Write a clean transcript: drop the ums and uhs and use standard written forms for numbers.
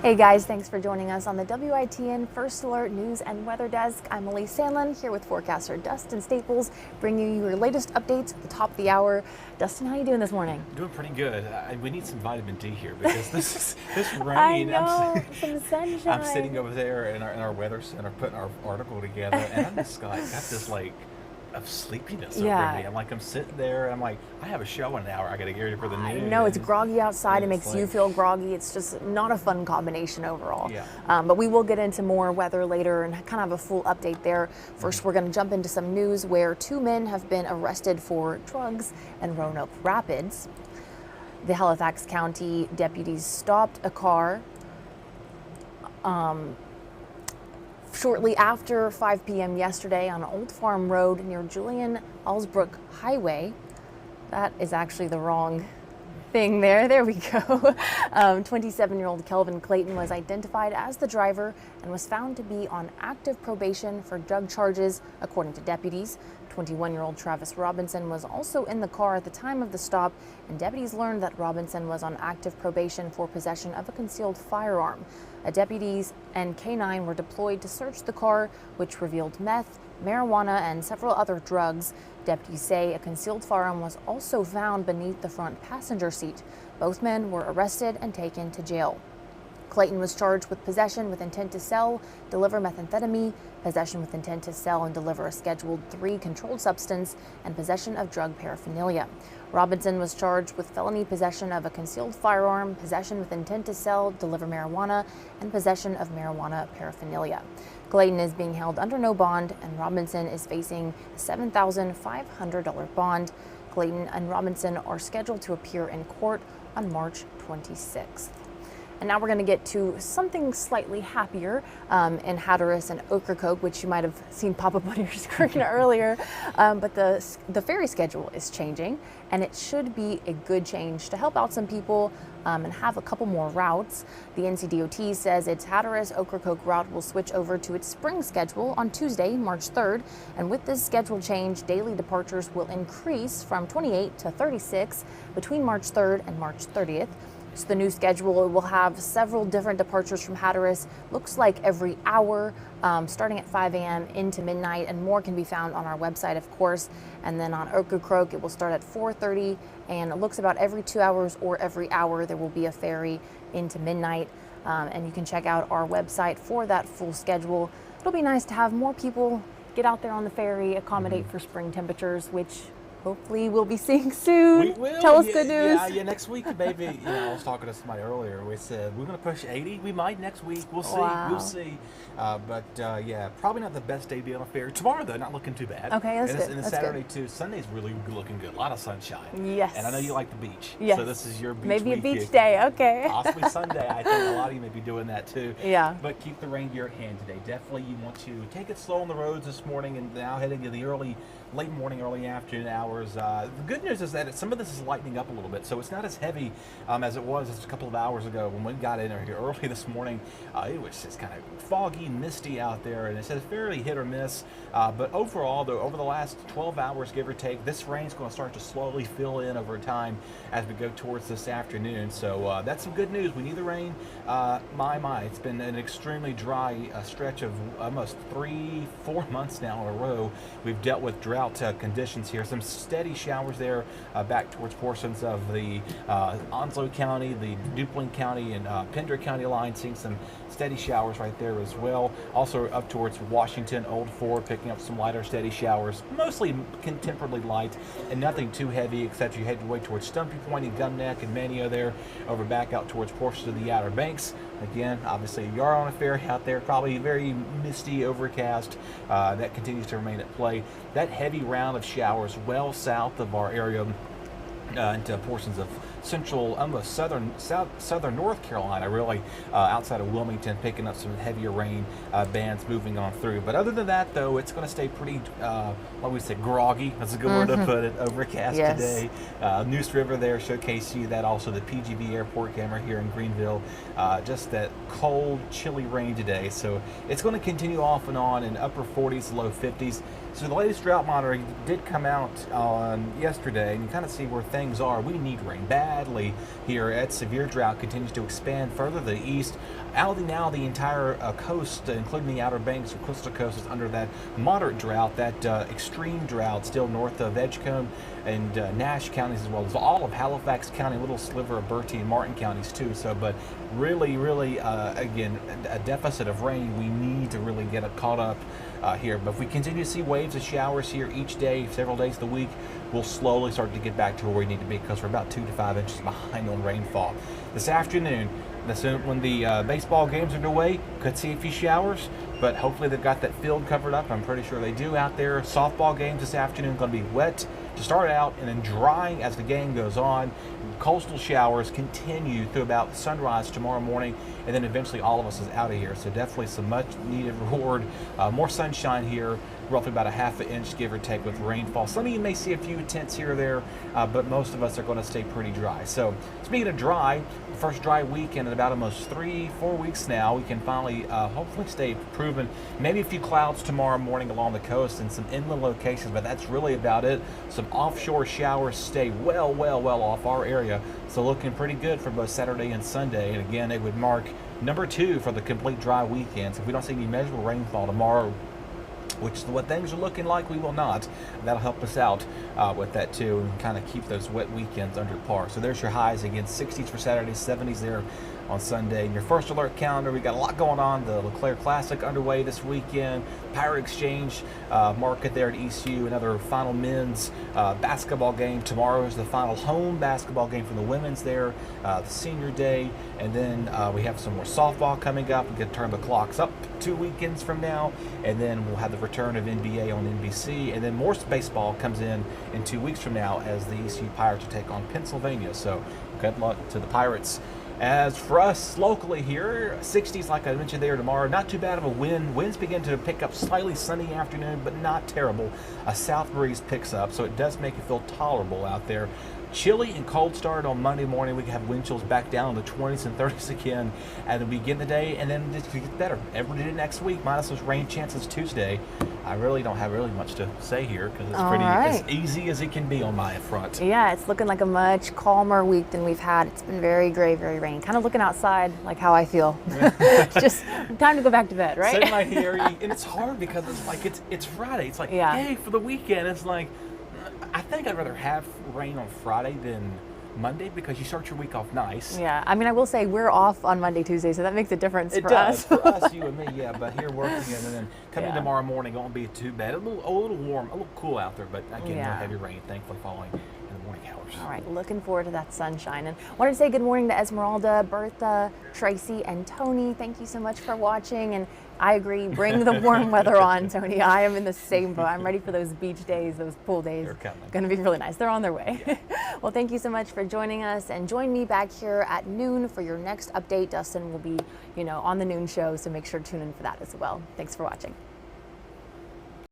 Hey guys, thanks for joining us on the WITN First Alert News and Weather Desk. I'm Elise Sandlin here with forecaster Dustin Staples, bringing you your latest updates at the top of the hour. Dustin, how are you doing this morning? Doing pretty good. We need some vitamin D here because this rain. I know, some sunshine. I'm sitting over there in our weather center putting our article together, and I'm just got this of sleepiness over me. I'm sitting there and I'm like, I have a show in an hour. I got to get ready for the news. I know, it's groggy outside. It makes you feel groggy. It's just not a fun combination overall. Yeah. But we will get into more weather later and kind of have a full update there. First, we're going to jump into some news where 2 men have been arrested for drugs in Roanoke Rapids. The Halifax County deputies stopped a car shortly after 5 p.m. yesterday on Old Farm Road near Julian Allsbrook Highway. That is actually the wrong thing there. There we go. 27-year-old Kelvin Clayton was identified as the driver and was found to be on active probation for drug charges, according to deputies. 21-year-old Travis Robinson was also in the car at the time of the stop, and deputies learned that Robinson was on active probation for possession of a concealed firearm. Deputies and K-9 were deployed to search the car, which revealed meth, marijuana, and several other drugs. Deputies say a concealed firearm was also found beneath the front passenger seat. Both men were arrested and taken to jail. Clayton was charged with possession with intent to sell, deliver methamphetamine, possession with intent to sell and deliver a Schedule III controlled substance, and possession of drug paraphernalia. Robinson was charged with felony possession of a concealed firearm, possession with intent to sell, deliver marijuana, and possession of marijuana paraphernalia. Clayton is being held under no bond, and Robinson is facing a $7,500 bond. Clayton and Robinson are scheduled to appear in court on March 26th. And now we're going to get to something slightly happier in Hatteras and Ocracoke, which you might have seen pop up on your screen earlier. But the ferry schedule is changing, and it should be a good change to help out some people and have a couple more routes. The NCDOT says its Hatteras Ocracoke route will switch over to its spring schedule on Tuesday, March 3rd. And with this schedule change, daily departures will increase from 28 to 36 between March 3rd and March 30th. So the new schedule will have several different departures from Hatteras, looks like every hour, starting at 5 a.m. into midnight, and more can be found on our website, of course. And then on Ocracoke, it will start at 4:30, and it looks about every 2 hours or every hour there will be a ferry into midnight. And you can check out our website for that full schedule. It'll be nice to have more people get out there on the ferry, accommodate for spring temperatures, which hopefully we'll be seeing soon. We will. Tell us good news. Yeah, next week, maybe. I was talking to somebody earlier. We said we're going to push 80. We might next week. We'll see. Wow. We'll see. Yeah, probably not the best day to be on a ferry. Tomorrow, though, not looking too bad. Okay, that's good. And That's Saturday, good. too. Sunday's really looking good. A lot of sunshine. Yes. And I know you like the beach. Yes. So this is your beach Maybe week. a beach day. Okay. Possibly Sunday. I think a lot of you may be doing that, too. Yeah. But keep the rain gear at hand today. Definitely you want to take it slow on the roads this morning and now heading to the late morning, early afternoon hours. The good news is that some of this is lightening up a little bit, so it's not as heavy as it was just a couple of hours ago when we got in here early this morning. It was just kind of foggy, misty out there, and it says fairly hit or miss. But overall, though, over the last 12 hours, give or take, this rain's going to start to slowly fill in over time as we go towards this afternoon. So that's some good news. We need the rain. It's been an extremely dry stretch of almost 3-4 months now in a row. We've dealt with drought conditions here. Some steady showers there back towards portions of the Onslow County, the Duplin County, and Pender County line, seeing some steady showers right there as well. Also up towards Washington, Old Fort, picking up some lighter steady showers, mostly temperately light and nothing too heavy except you head your way towards Stumpy Point and Gum Neck and Manio there, over back out towards portions of the Outer Banks. Again, obviously you are on a ferry out there, probably very misty, overcast. That continues to remain at play. That heavy round of showers well south of our area into portions of central, almost southern North Carolina, really outside of Wilmington, picking up some heavier rain bands moving on through. But other than that, though, it's going to stay pretty, like we said, groggy. That's a good word to put it. Overcast today. Neuse River there showcase you that. Also the PGV airport camera here in Greenville. Just that cold, chilly rain today. So it's going to continue off and on in upper 40s, low 50s. So the latest drought monitor did come out on yesterday, and you kind of see where things are. We need rain bad. sadly here at severe drought continues to expand further to the east. Now the entire coast, including the Outer Banks or coastal coast, is under that moderate drought, that extreme drought still north of Edgecombe and Nash counties, as well as all of Halifax County, a little sliver of Bertie and Martin counties too. So, but really, again, a deficit of rain. We need to really get it caught up here. But if we continue to see waves of showers here each day, several days of the week, we'll slowly start to get back to where we need to be, because we're about 2 to 5 inches behind on rainfall. This afternoon, when the baseball games are underway, could see a few showers, but hopefully they've got that field covered up. I'm pretty sure they do out there. Softball games this afternoon going to be wet to start out and then drying as the game goes on. Coastal showers continue through about sunrise tomorrow morning, and then eventually all of us is out of here. So definitely some much needed reward. More sunshine here, roughly about a ½ inch, give or take, with rainfall. Some of you may see a few tints here or there, but most of us are going to stay pretty dry. So speaking of dry, the first dry weekend in about almost 3-4 weeks now, we can finally hopefully stay proven. Maybe a few clouds tomorrow morning along the coast and some inland locations, but that's really about it. Some offshore showers stay well off our area, so looking pretty good for both Saturday and Sunday. And again, it would mark number 2 for the complete dry weekend. So if we don't see any measurable rainfall tomorrow, which is what things are looking like, we will not. That'll help us out with that too, and kind of keep those wet weekends under par. So there's your highs again, 60s for Saturday, 70s there on Sunday. In your first alert calendar, we got a lot going on. The LeClaire Classic underway this weekend, Pirate Exchange market there at ECU, another final men's basketball game. Tomorrow is the final home basketball game for the women's there, the senior day, and then we have some more softball coming up. We can turn the clocks up 2 weekends from now, and then we'll have the return of NBA on NBC, and then more baseball comes in 2 weeks from now as the ECU Pirates will take on Pennsylvania. So good luck to the Pirates. As for us locally here, 60s like I mentioned there tomorrow. Not too bad of a wind. Winds begin to pick up, slightly sunny afternoon, but not terrible. A south breeze picks up, so it does make it feel tolerable out there. Chilly and cold start on Monday morning. We can have wind chills back down to the 20s and 30s again as we begin the day, and then it gets better every day next week, minus those rain chances Tuesday. I really don't have much to say here, because it's pretty as easy as it can be on my front. Yeah, it's looking like a much calmer week than we've had. It's been very gray, very rainy. Kind of looking outside like how I feel. It's just time to go back to bed, right? Sitting right here, and it's hard because it's like it's Friday. It's like, hey, for the weekend, it's like, I think I'd rather have rain on Friday than Monday, because you start your week off nice. Yeah, I mean, I will say we're off on Monday, Tuesday, so that makes a difference for us. It does, for us, you and me, yeah, but here working, and then coming tomorrow morning won't be too bad. A little warm, a little cool out there, but again, no heavy rain, thankfully, falling in the morning hours. All right, looking forward to that sunshine. And wanted to say good morning to Esmeralda, Bertha, Tracy, and Tony. Thank you so much for watching, and I agree, bring the warm weather on, Tony. I am in the same boat. I'm ready for those beach days, those pool days. They're coming. Going to be really nice. They're on their way. Yeah. Well, thank you so much for joining us, and join me back here at noon for your next update. Dustin will be, on the noon show, so make sure to tune in for that as well. Thanks for watching.